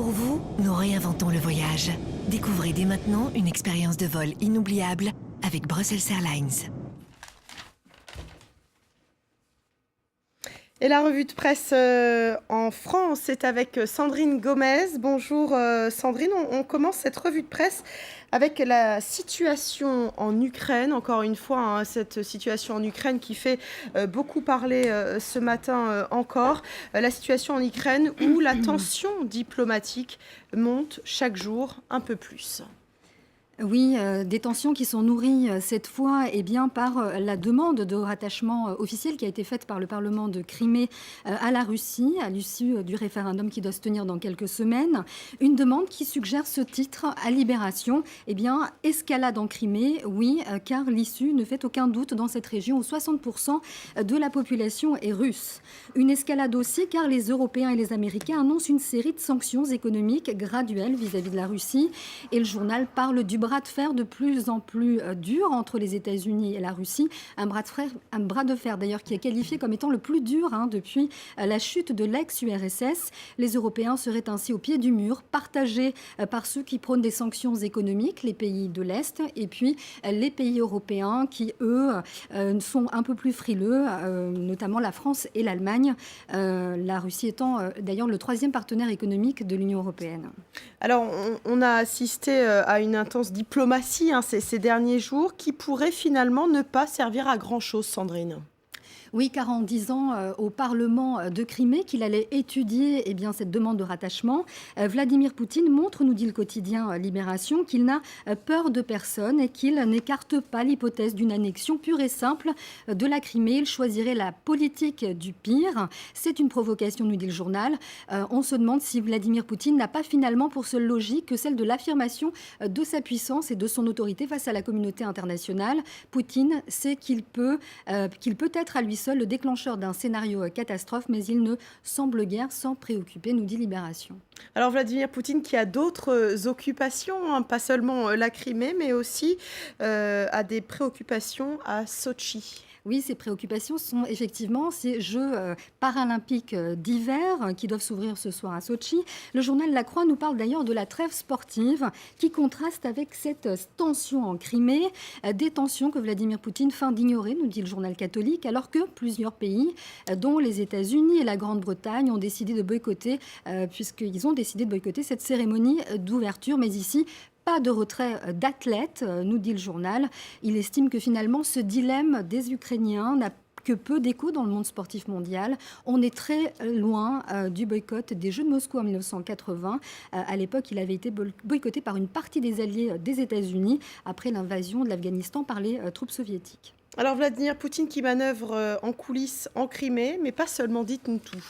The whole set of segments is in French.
Pour vous, nous réinventons le voyage. Découvrez dès maintenant une expérience de vol inoubliable avec Brussels Airlines. Et la revue de presse en France, c'est avec Sandrine Gomez. Bonjour Sandrine, on commence cette revue de presse avec la situation en Ukraine. Encore une fois, cette situation en Ukraine qui fait beaucoup parler ce matin encore. La situation en Ukraine où la tension diplomatique monte chaque jour un peu plus. Oui, des tensions qui sont nourries cette fois par la demande de rattachement officiel qui a été faite par le Parlement de Crimée à la Russie, à l'issue du référendum qui doit se tenir dans quelques semaines. Une demande qui suggère ce titre à Libération, escalade en Crimée, oui, car l'issue ne fait aucun doute dans cette région où 60% de la population est russe. Une escalade aussi car les Européens et les Américains annoncent une série de sanctions économiques graduelles vis-à-vis de la Russie. Et le journal parle du bras de fer de plus en plus dur entre les États-Unis et la Russie. Un bras de fer d'ailleurs qui est qualifié comme étant le plus dur depuis la chute de l'ex-URSS. Les Européens seraient ainsi au pied du mur, partagés par ceux qui prônent des sanctions économiques, les pays de l'Est, et puis les pays européens qui, eux, sont un peu plus frileux, notamment la France et l'Allemagne, la Russie étant d'ailleurs le troisième partenaire économique de l'Union européenne. Alors, on a assisté à une intense diplomatie ces derniers jours qui pourrait finalement ne pas servir à grand-chose, Sandrine. Oui, car en disant au Parlement de Crimée qu'il allait étudier cette demande de rattachement, Vladimir Poutine montre, nous dit le quotidien Libération, qu'il n'a peur de personne et qu'il n'écarte pas l'hypothèse d'une annexion pure et simple de la Crimée. Il choisirait la politique du pire. C'est une provocation, nous dit le journal. On se demande si Vladimir Poutine n'a pas finalement pour seule logique que celle de l'affirmation de sa puissance et de son autorité face à la communauté internationale. Poutine sait qu'il peut être à lui seul le déclencheur d'un scénario catastrophe, mais il ne semble guère s'en préoccuper, nous dit Libération. Alors Vladimir Poutine qui a d'autres occupations, pas seulement la Crimée, mais aussi a des préoccupations à Sotchi. Oui, ces préoccupations sont effectivement ces Jeux paralympiques d'hiver qui doivent s'ouvrir ce soir à Sotchi. Le journal La Croix nous parle d'ailleurs de la trêve sportive qui contraste avec cette tension en Crimée, des tensions que Vladimir Poutine feint d'ignorer, nous dit le journal catholique, alors que plusieurs pays, dont les États-Unis et la Grande-Bretagne, ont décidé de boycotter, cette cérémonie d'ouverture. Mais ici, pas de retrait d'athlètes, nous dit le journal. Il estime que finalement, ce dilemme des Ukrainiens n'a que peu d'écho dans le monde sportif mondial. On est très loin du boycott des Jeux de Moscou en 1980. À l'époque, il avait été boycotté par une partie des alliés des États-Unis après l'invasion de l'Afghanistan par les troupes soviétiques. Alors Vladimir Poutine qui manœuvre en coulisses en Crimée, mais pas seulement, dites-nous tout.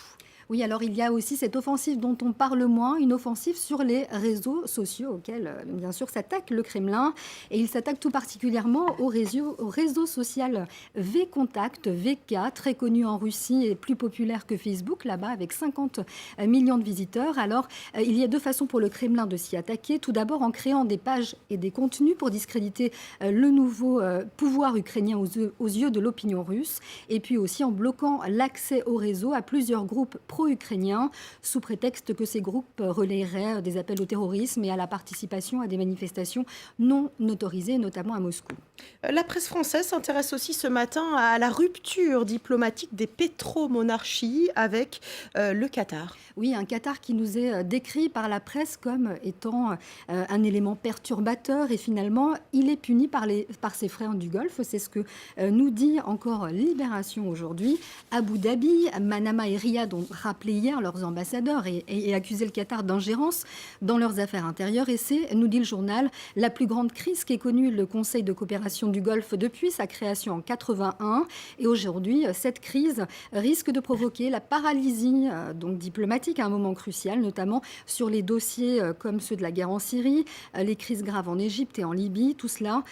Oui, alors il y a aussi cette offensive dont on parle moins, une offensive sur les réseaux sociaux auxquels, bien sûr, s'attaque le Kremlin. Et il s'attaque tout particulièrement au réseau social VKontakte, VK, très connu en Russie et plus populaire que Facebook, là-bas, avec 50 millions de visiteurs. Alors, il y a deux façons pour le Kremlin de s'y attaquer. Tout d'abord, en créant des pages et des contenus pour discréditer le nouveau pouvoir ukrainien aux yeux de l'opinion russe. Et puis aussi en bloquant l'accès au réseau à plusieurs groupes pro-ukrainiens, sous prétexte que ces groupes relayeraient des appels au terrorisme et à la participation à des manifestations non autorisées, notamment à Moscou. La presse française s'intéresse aussi ce matin à la rupture diplomatique des pétromonarchies avec le Qatar. Oui, un Qatar qui nous est décrit par la presse comme étant un élément perturbateur et finalement, il est puni par ses frères du Golfe. C'est ce que nous dit encore Libération aujourd'hui. Abu Dhabi, Manama et Riyad ont rappelé hier leurs ambassadeurs et accusé le Qatar d'ingérence dans leurs affaires intérieures. Et c'est, nous dit le journal, la plus grande crise qu'ait connue le Conseil de coopération du Golfe depuis sa création en 81. Et aujourd'hui, cette crise risque de provoquer la paralysie diplomatique à un moment crucial, notamment sur les dossiers comme ceux de la guerre en Syrie, les crises graves en Égypte et en Libye. Tout cela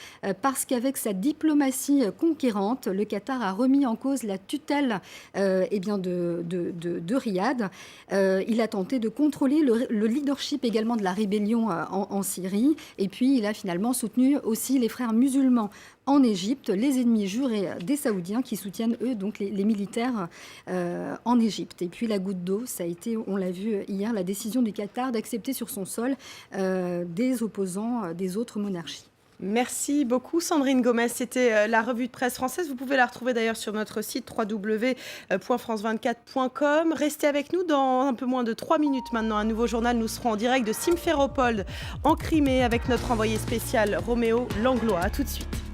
parce qu'avec sa diplomatie conquérante, le Qatar a remis en cause la tutelle de Riyad. Il a tenté de contrôler le leadership également de la rébellion en Syrie. Et puis, il a finalement soutenu aussi les frères musulmans en Égypte, les ennemis jurés des Saoudiens qui soutiennent, eux, donc les militaires en Égypte. Et puis la goutte d'eau, ça a été, on l'a vu hier, la décision du Qatar d'accepter sur son sol des opposants des autres monarchies. Merci beaucoup Sandrine Gomez, c'était la revue de presse française. Vous pouvez la retrouver d'ailleurs sur notre site www.france24.com. Restez avec nous dans un peu moins de 3 minutes maintenant. Un nouveau journal, nous serons en direct de Simferopol en Crimée avec notre envoyé spécial Roméo Langlois. A tout de suite.